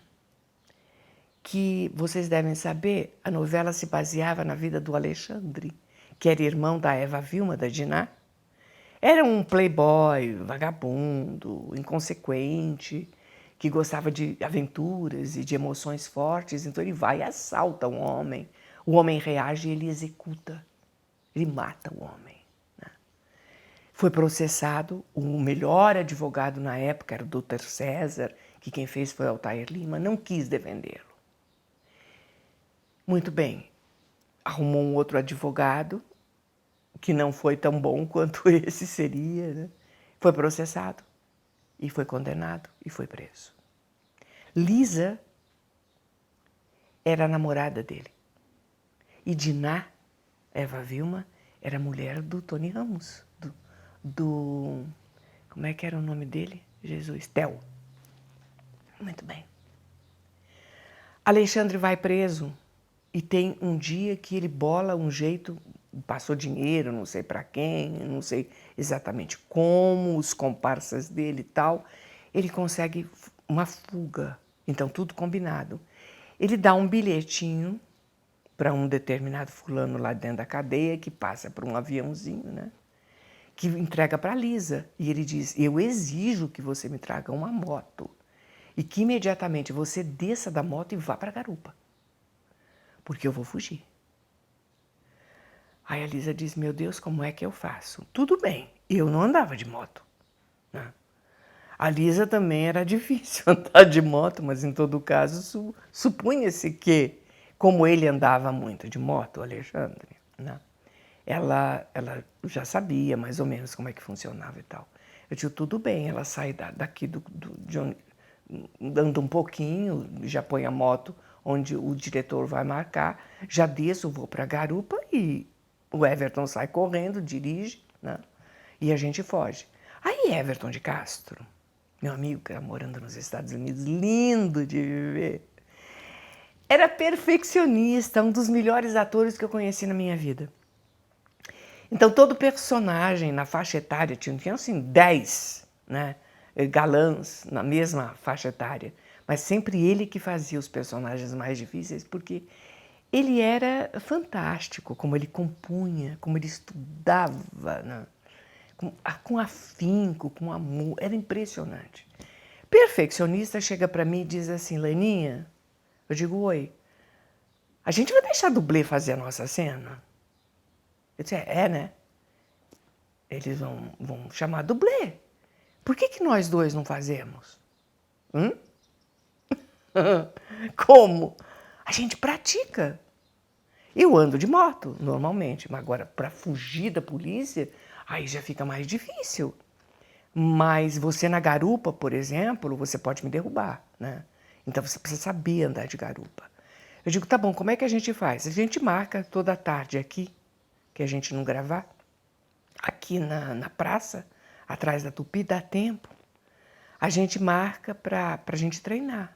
[SPEAKER 1] que, vocês devem saber, a novela se baseava na vida do Alexandre, que era irmão da Eva Vilma, da Diná. Era um playboy, vagabundo, inconsequente, que gostava de aventuras e de emoções fortes. Então ele vai e assalta um homem. O homem reage e ele executa. Ele mata o homem. Né? Foi processado. O melhor advogado na época era o Dr. César, que quem fez foi Altair Lima, não quis defendê-lo. Muito bem. Arrumou um outro advogado, que não foi tão bom quanto esse seria, né? Foi processado, e foi condenado, e foi preso. Lisa era a namorada dele. E Diná, Eva Vilma, era a mulher do Tony Ramos, como é que era o nome dele? Jesus, Theo. Muito bem. Alexandre vai preso, e tem um dia que ele bola um jeito... Passou dinheiro, não sei para quem, não sei exatamente como, os comparsas dele e tal. Ele consegue uma fuga, então tudo combinado. Ele dá um bilhetinho para um determinado fulano lá dentro da cadeia, que passa por um aviãozinho, né? Que entrega para a Lisa. E ele diz, eu exijo que você me traga uma moto e que imediatamente você desça da moto e vá para a garupa, porque eu vou fugir. Aí a Lisa diz, meu Deus, como é que eu faço? Tudo bem, eu não andava de moto. Né? A Lisa também era difícil andar de moto, mas em todo caso supunha-se que, como ele andava muito de moto, o Alexandre, né? ela já sabia mais ou menos como é que funcionava e tal. Eu digo, tudo bem, ela sai daqui de onde, anda um pouquinho, já põe a moto onde o diretor vai marcar, já desço, vou para a garupa e... O Everton sai correndo, dirige, né? E a gente foge. Aí Everton de Castro, meu amigo que era morando nos Estados Unidos, lindo de viver, era perfeccionista, um dos melhores atores que eu conheci na minha vida. Então todo personagem na faixa etária, tinha assim 10, né, galãs na mesma faixa etária, mas sempre ele que fazia os personagens mais difíceis, porque... Ele era fantástico, como ele compunha, como ele estudava, né? com afinco, com amor, era impressionante. Perfeccionista chega para mim e diz assim, Leninha, eu digo, oi, a gente vai deixar a dublê fazer a nossa cena? Eu disse, né? Eles vão chamar dublê. Por que nós dois não fazemos? Como? A gente pratica. Eu ando de moto, normalmente, mas agora, para fugir da polícia, aí já fica mais difícil. Mas você na garupa, por exemplo, você pode me derrubar, né? Então você precisa saber andar de garupa. Eu digo, tá bom, como é que a gente faz? A gente marca toda a tarde aqui, que a gente não gravar, aqui na praça, atrás da Tupi, dá tempo. a gente marca para a gente treinar.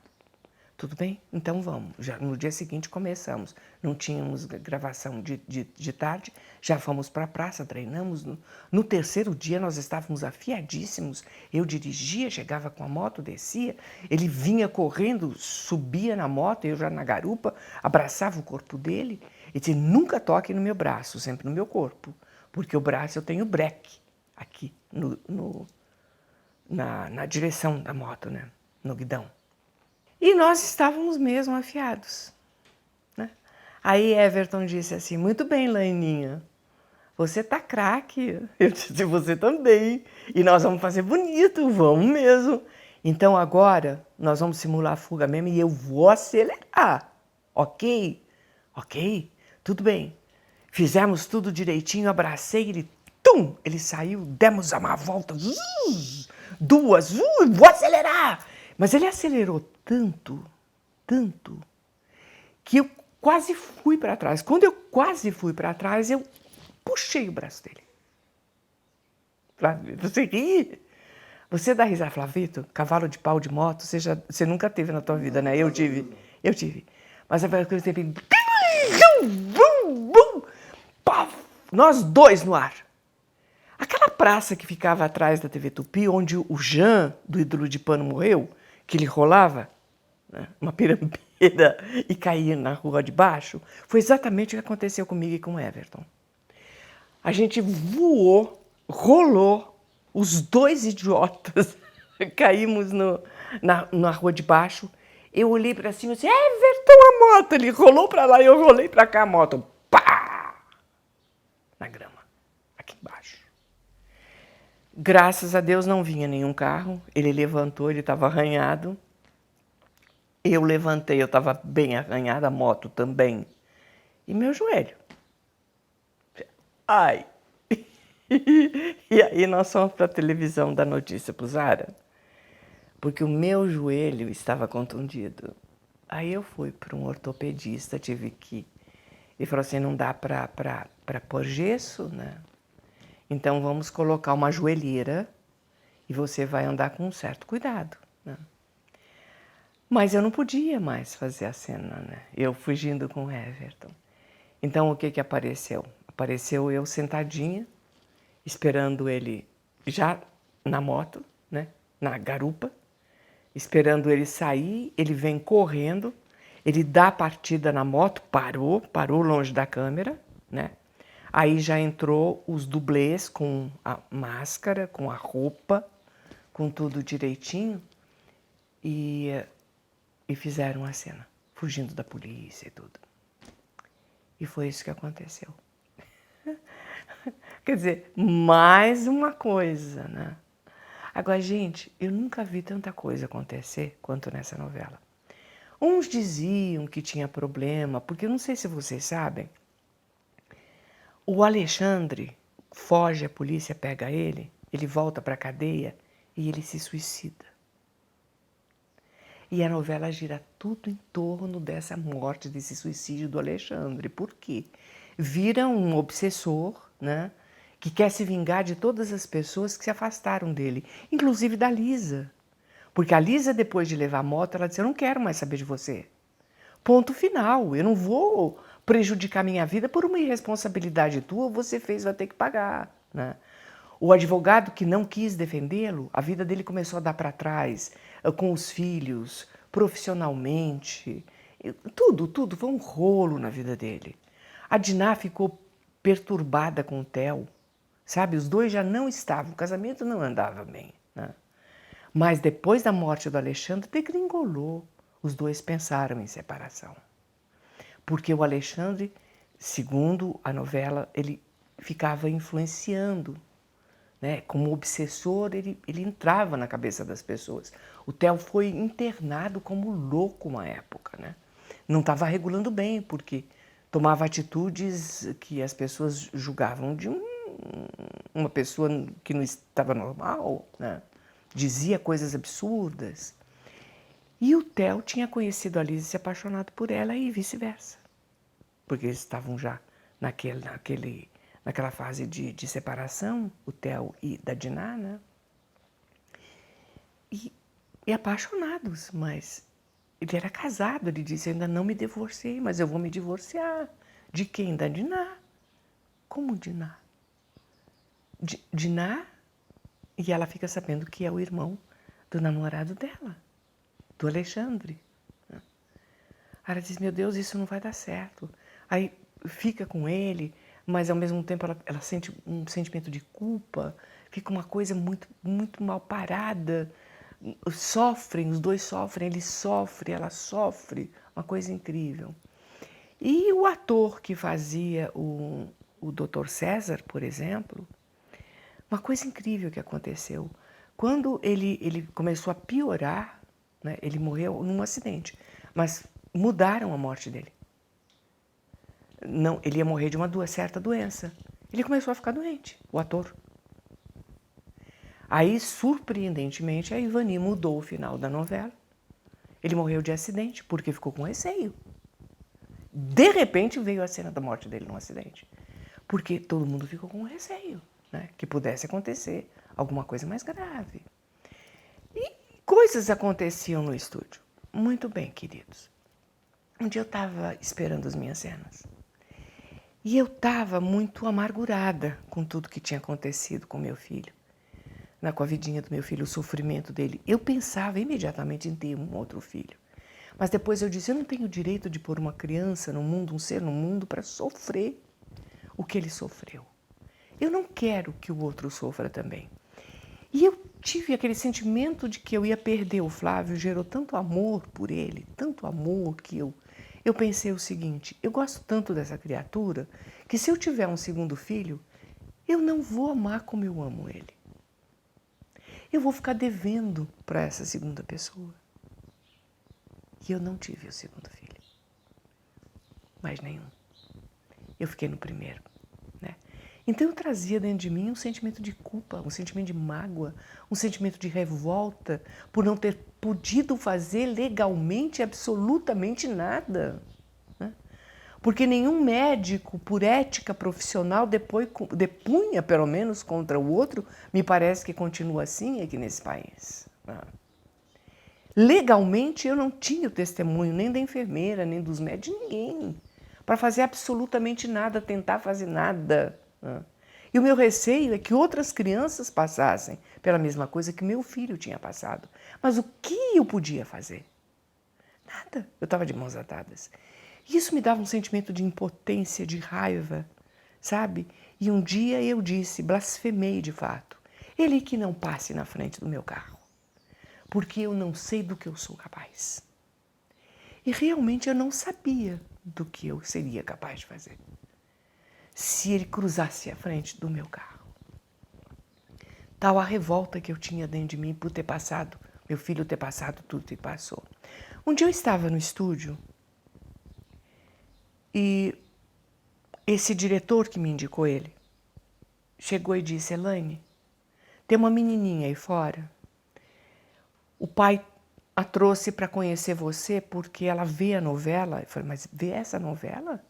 [SPEAKER 1] Tudo bem? Então vamos. Já no dia seguinte começamos. Não tínhamos gravação de tarde, já fomos para a praça, treinamos. No terceiro dia nós estávamos afiadíssimos. Eu dirigia, chegava com a moto, descia. Ele vinha correndo, subia na moto, eu já na garupa, abraçava o corpo dele e dizia, nunca toque no meu braço, sempre no meu corpo. Porque o braço eu tenho breque aqui na direção da moto, né? No guidão. E nós estávamos mesmo afiados, né? Aí Everton disse assim, muito bem, Laininha, você tá craque. Eu disse, você também. E nós vamos fazer bonito, vamos mesmo. Então agora nós vamos simular a fuga mesmo e eu vou acelerar, ok? Ok? Tudo bem. Fizemos tudo direitinho, abracei ele, tum! Ele saiu, demos uma volta, duas, vou acelerar! Mas ele acelerou tanto, que eu quase fui para trás. Quando eu quase fui para trás, eu puxei o braço dele. Flávio, você ri? Você dá risada, Flavito? Cavalo de pau de moto, você nunca teve na tua vida, né? Eu tive. Mas a coisa que eu teve... Nós dois no ar. Aquela praça que ficava atrás da TV Tupi, onde o Jean, do Ídolo de Pano, morreu, que ele rolava, né, uma pirambeira e caía na rua de baixo, foi exatamente o que aconteceu comigo e com o Everton. A gente voou, rolou, os dois idiotas caímos na rua de baixo. Eu olhei para cima e disse, Everton, a moto! Ele rolou para lá e eu rolei para cá a moto. Pá! Na grama, aqui embaixo. Graças a Deus não vinha nenhum carro. Ele levantou, ele estava arranhado. Eu levantei, eu estava bem arranhada, a moto também. E meu joelho. Ai! E aí nós fomos para a televisão dar notícia para o Zara, porque o meu joelho estava contundido. Aí eu fui para um ortopedista, tive que... Ele falou assim, não dá para pôr gesso, né? Então vamos colocar uma joelheira e você vai andar com um certo cuidado, né? Mas eu não podia mais fazer a cena, né? Eu fugindo com o Everton. Então o que apareceu? Apareceu eu sentadinha, esperando ele já na moto, né? Na garupa, esperando ele sair, ele vem correndo, ele dá a partida na moto, parou longe da câmera, né? Aí já entrou os dublês com a máscara, com a roupa, com tudo direitinho e fizeram a cena, fugindo da polícia e tudo. E foi isso que aconteceu. Quer dizer, mais uma coisa, né? Agora, gente, eu nunca vi tanta coisa acontecer quanto nessa novela. Uns diziam que tinha problema, porque eu não sei se vocês sabem, o Alexandre foge, a polícia pega ele volta para a cadeia e ele se suicida. E a novela gira tudo em torno dessa morte, desse suicídio do Alexandre. Por quê? Vira um obsessor, né, que quer se vingar de todas as pessoas que se afastaram dele, inclusive da Lisa. Porque a Lisa, depois de levar a moto, ela disse, eu não quero mais saber de você. Ponto final, eu não vou prejudicar minha vida por uma irresponsabilidade tua, você fez, vai ter que pagar, né? O advogado que não quis defendê-lo, a vida dele começou a dar para trás, com os filhos, profissionalmente, tudo, foi um rolo na vida dele. A Diná ficou perturbada com o Theo, sabe? Os dois já não estavam, o casamento não andava bem, né? Mas depois da morte do Alexandre, degringolou. Os dois pensaram em separação. Porque o Alexandre, segundo a novela, ele ficava influenciando, né? Como obsessor, ele entrava na cabeça das pessoas. O Theo foi internado como louco uma época, né? Não estava regulando bem, porque tomava atitudes que as pessoas julgavam de uma pessoa que não estava normal, né? Dizia coisas absurdas. E o Theo tinha conhecido a Lisa e se apaixonado por ela e vice-versa. Porque eles estavam já naquela fase de separação, o Theo e da Diná, né? e, e apaixonados, mas ele era casado. Ele disse: eu ainda não me divorciei, mas eu vou me divorciar. De quem? Da Diná. Como Diná? Diná, e ela fica sabendo que é o irmão do namorado dela, do Alexandre. Aí ela diz: meu Deus, isso não vai dar certo. Aí fica com ele, mas ao mesmo tempo ela sente um sentimento de culpa, fica uma coisa muito, muito mal parada. Sofrem, os dois sofrem, ele sofre, ela sofre, uma coisa incrível. E o ator que fazia o Dr. César, por exemplo, uma coisa incrível que aconteceu. Quando ele começou a piorar, né, ele morreu num acidente, mas mudaram a morte dele. Não, ele ia morrer de uma certa doença. Ele começou a ficar doente, o ator. Aí, surpreendentemente, a Ivani mudou o final da novela. Ele morreu de acidente, porque ficou com receio. De repente veio a cena da morte dele num acidente. Porque todo mundo ficou com receio, né? Que pudesse acontecer alguma coisa mais grave. E coisas aconteciam no estúdio. Muito bem, queridos. Um dia eu estava esperando as minhas cenas. E eu estava muito amargurada com tudo que tinha acontecido com meu filho. Com a vidinha do meu filho, o sofrimento dele. Eu pensava imediatamente em ter um outro filho. Mas depois eu disse: eu não tenho o direito de pôr uma criança no mundo, um ser no mundo, para sofrer o que ele sofreu. Eu não quero que o outro sofra também. E eu tive aquele sentimento de que eu ia perder o Flávio, gerou tanto amor por ele, tanto amor, que eu pensei o seguinte: eu gosto tanto dessa criatura, que se eu tiver um segundo filho, eu não vou amar como eu amo ele. Eu vou ficar devendo para essa segunda pessoa. E eu não tive o segundo filho. Mais nenhum. Eu fiquei no primeiro, né? Então eu trazia dentro de mim um sentimento de culpa, um sentimento de mágoa, um sentimento de revolta por não ter podido fazer legalmente absolutamente nada, né? Porque nenhum médico, por ética profissional, depois depunha, pelo menos, contra o outro. Me parece que continua assim aqui nesse país, né? Legalmente, eu não tinha o testemunho nem da enfermeira, nem dos médicos, de ninguém, para fazer absolutamente nada, tentar fazer nada, né? E o meu receio é que outras crianças passassem pela mesma coisa que meu filho tinha passado. Mas o que eu podia fazer? Nada. Eu estava de mãos atadas. E isso me dava um sentimento de impotência, de raiva, sabe? E um dia eu disse, blasfemei de fato: ele que não passe na frente do meu carro, porque eu não sei do que eu sou capaz. E realmente eu não sabia do que eu seria capaz de fazer se ele cruzasse a frente do meu carro. Tal a revolta que eu tinha dentro de mim por ter passado, meu filho ter passado tudo que passou. Um dia eu estava no estúdio e esse diretor que me indicou ele chegou e disse: Elaine, tem uma menininha aí fora. O pai a trouxe para conhecer você porque ela vê a novela. Eu falei: mas vê essa novela?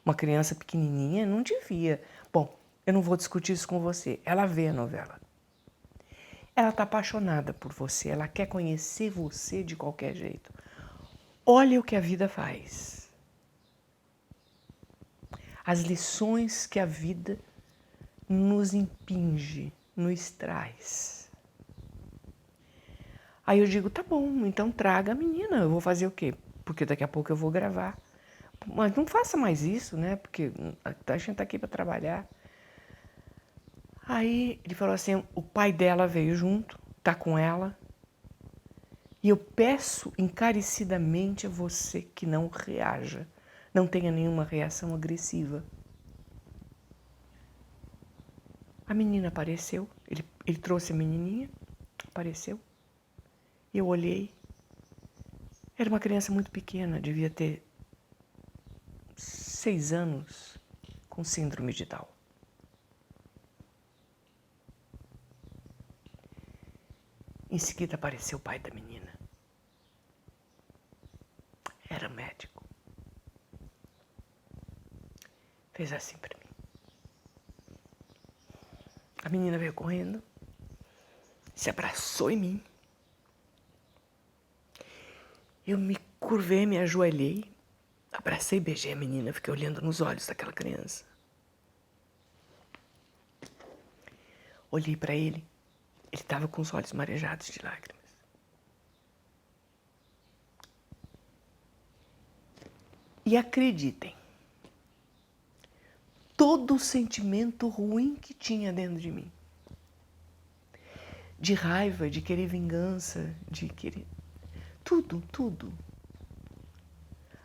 [SPEAKER 1] Uma criança pequenininha não devia. Bom, eu não vou discutir isso com você. Ela vê a novela. Ela está apaixonada por você. Ela quer conhecer você de qualquer jeito. Olha o que a vida faz. As lições que a vida nos impinge, nos traz. Aí eu digo: tá bom, então traga a menina. Eu vou fazer o quê? Porque daqui a pouco eu vou gravar. Mas não faça mais isso, né? Porque a gente tá aqui para trabalhar. Aí ele falou assim: o pai dela veio junto, tá com ela. E eu peço encarecidamente a você que não reaja, não tenha nenhuma reação agressiva. A menina apareceu, ele trouxe a menininha, apareceu. Eu olhei, era uma criança muito pequena, devia ter 6 anos, com síndrome de Down. Em seguida apareceu o pai da menina. Era médico. Fez assim para mim. A menina veio correndo, se abraçou em mim Eu me curvei, me ajoelhei, abracei e beijei a menina, fiquei olhando nos olhos daquela criança. Olhei para ele, ele estava com os olhos marejados de lágrimas. E acreditem, todo o sentimento ruim que tinha dentro de mim, de raiva, de querer vingança, de querer... Tudo, tudo.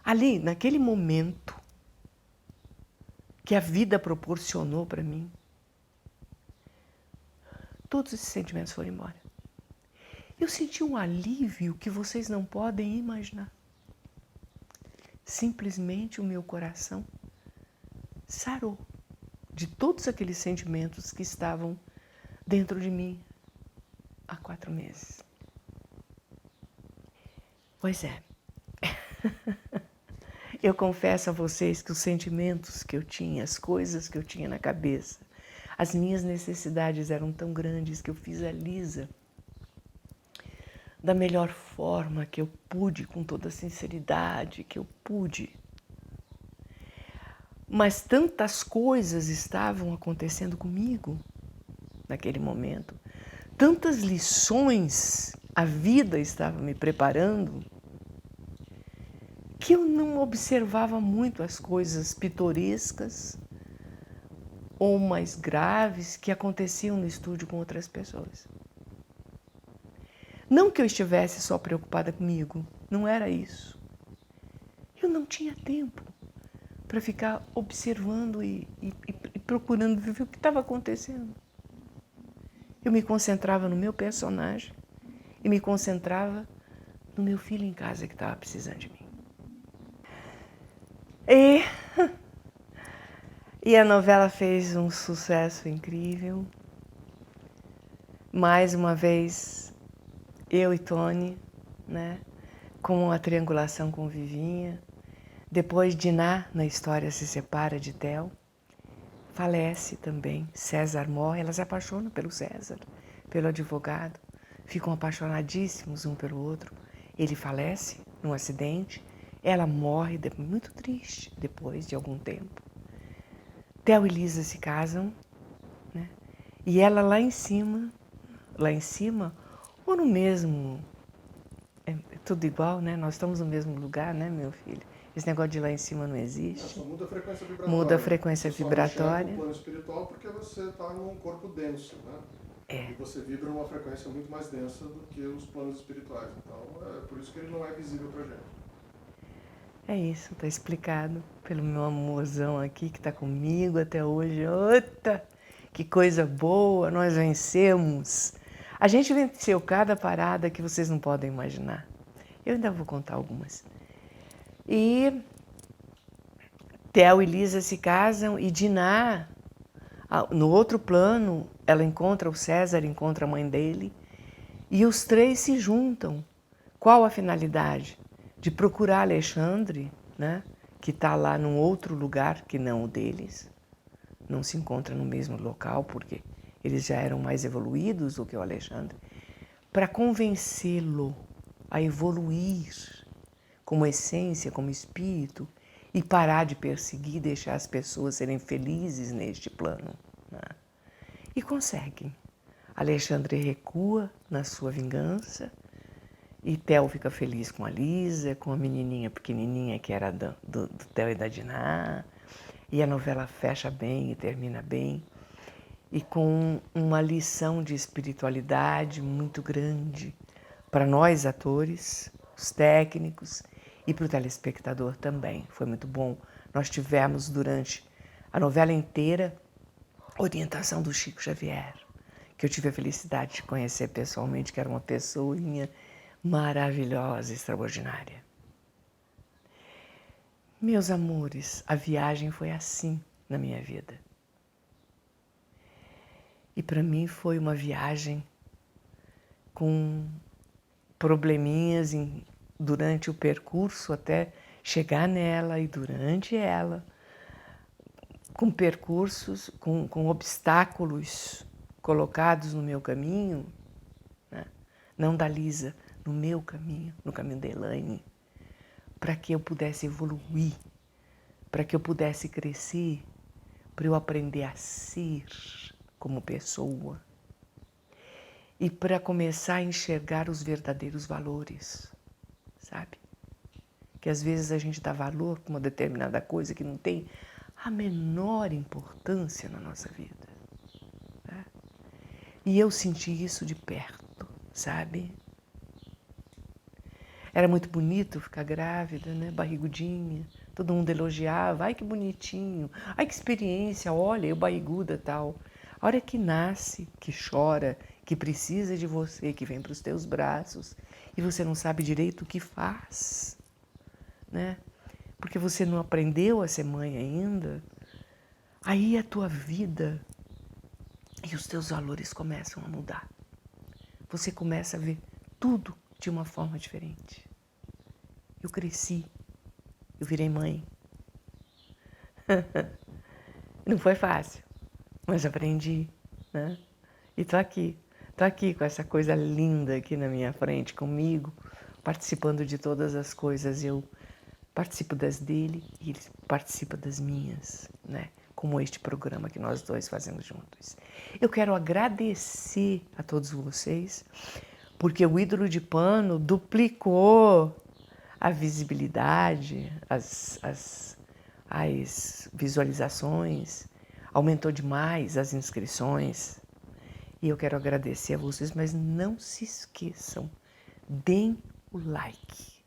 [SPEAKER 1] Ali, naquele momento que a vida proporcionou para mim, todos esses sentimentos foram embora. Eu senti um alívio que vocês não podem imaginar. Simplesmente o meu coração sarou de todos aqueles sentimentos que estavam dentro de mim há 4 meses. Pois é. Eu confesso a vocês que os sentimentos que eu tinha, as coisas que eu tinha na cabeça, as minhas necessidades eram tão grandes que eu fiz a Lisa da melhor forma que eu pude, com toda a sinceridade que eu pude. Mas tantas coisas estavam acontecendo comigo naquele momento, tantas lições a vida estava me preparando, que eu não observava muito as coisas pitorescas ou mais graves que aconteciam no estúdio com outras pessoas. Não que eu estivesse só preocupada comigo, não era isso. Eu não tinha tempo para ficar observando e procurando ver o que estava acontecendo. Eu me concentrava no meu personagem e me concentrava no meu filho em casa que estava precisando de mim. E a novela fez um sucesso incrível. Mais uma vez, eu e Tony, né, com a triangulação com Vivinha. Depois, Diná, na história, se separa de Theo. Falece também. César morre. Ela se apaixona pelo César, pelo advogado. Ficam apaixonadíssimos um pelo outro. Ele falece num acidente. Ela morre, muito triste, depois de algum tempo. Theo e Lisa se casam, né? E ela lá em cima, ou no mesmo, é tudo igual, né? Nós estamos no mesmo lugar, né, meu filho? Esse negócio de lá em cima não existe.
[SPEAKER 2] Só muda a frequência vibratória.
[SPEAKER 1] Muda a frequência vibratória.
[SPEAKER 2] Você só não chega no plano espiritual porque você está num corpo denso, né?
[SPEAKER 1] É.
[SPEAKER 2] E você vibra uma frequência muito mais densa do que os planos espirituais. Então, é por isso que ele não é visível pra gente.
[SPEAKER 1] É isso, tá explicado pelo meu amorzão aqui que tá comigo até hoje. Ota, que coisa boa, nós vencemos. A gente venceu cada parada que vocês não podem imaginar. Eu ainda vou contar algumas. E Theo e Lisa se casam e Diná, no outro plano, ela encontra o César, encontra a mãe dele e os 3 se juntam. Qual a finalidade? De procurar Alexandre, né, que está lá num outro lugar que não o deles. Não se encontra no mesmo local porque eles já eram mais evoluídos do que o Alexandre, para convencê-lo a evoluir como essência, como espírito, e parar de perseguir e deixar as pessoas serem felizes neste plano, né? E conseguem. Alexandre recua na sua vingança e Theo fica feliz com a Lisa, com a menininha pequenininha que era do Theo e da Diná. E a novela fecha bem e termina bem. E com uma lição de espiritualidade muito grande para nós atores, os técnicos e para o telespectador também. Foi muito bom. Nós tivemos durante a novela inteira orientação do Chico Xavier, que eu tive a felicidade de conhecer pessoalmente, que era uma pessoinha maravilhosa, extraordinária. Meus amores, a viagem foi assim na minha vida. E para mim foi uma viagem com probleminhas durante o percurso até chegar nela e durante ela, com percursos, com obstáculos colocados no meu caminho, né? Não da Lisa, no meu caminho, no caminho da Elaine, para que eu pudesse evoluir, para que eu pudesse crescer, para eu aprender a ser como pessoa e para começar a enxergar os verdadeiros valores, sabe? Que às vezes a gente dá valor para uma determinada coisa que não tem a menor importância na nossa vida, né? E eu senti isso de perto, sabe? Era muito bonito ficar grávida, né? Barrigudinha. Todo mundo elogiava. Ai, que bonitinho. Ai, que experiência. Olha, eu barriguda e tal. A hora que nasce, que chora, que precisa de você, que vem para os teus braços e você não sabe direito o que faz, né? Porque você não aprendeu a ser mãe ainda. Aí a tua vida e os teus valores começam a mudar. Você começa a ver tudo de uma forma diferente. Eu cresci, eu virei mãe. Não foi fácil, mas aprendi, né? E tô aqui com essa coisa linda aqui na minha frente, comigo, participando de todas as coisas. Eu participo das dele e ele participa das minhas, né? Como este programa que nós dois fazemos juntos. Eu quero agradecer a todos vocês, porque o Ídolo de Pano duplicou a visibilidade, as visualizações, aumentou demais as inscrições. E eu quero agradecer a vocês, mas não se esqueçam, deem o like.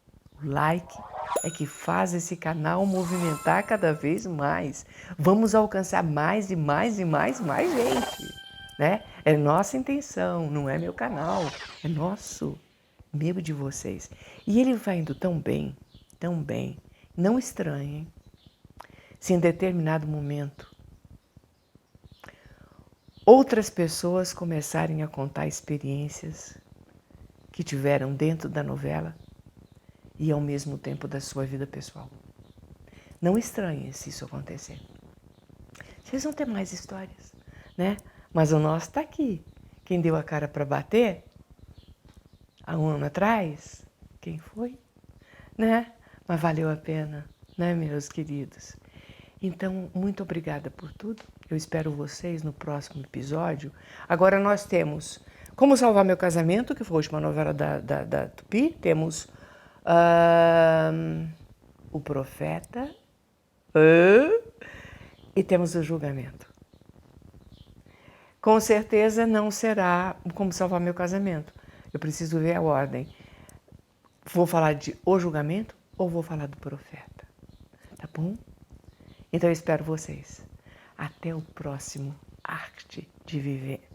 [SPEAKER 1] O like é que faz esse canal movimentar cada vez mais. Vamos alcançar mais e mais e mais gente, né? É nossa intenção, não é meu canal, é nosso, meu e de vocês. E ele vai indo tão bem, não estranhem se em determinado momento outras pessoas começarem a contar experiências que tiveram dentro da novela e ao mesmo tempo da sua vida pessoal. Não estranhem se isso acontecer. Vocês vão ter mais histórias, né? Mas o nosso está aqui. Quem deu a cara para bater há um ano atrás, quem foi? Né? Mas valeu a pena, né, meus queridos? Então, muito obrigada por tudo. Eu espero vocês no próximo episódio. Agora nós temos Como Salvar Meu Casamento, que foi a última novela da Tupi. Temos O Profeta e temos O Julgamento. Com certeza não será Como Salvar Meu Casamento. Eu preciso ver a ordem. Vou falar de O Julgamento ou vou falar do Profeta? Tá bom? Então eu espero vocês. Até o próximo Arte de Viver.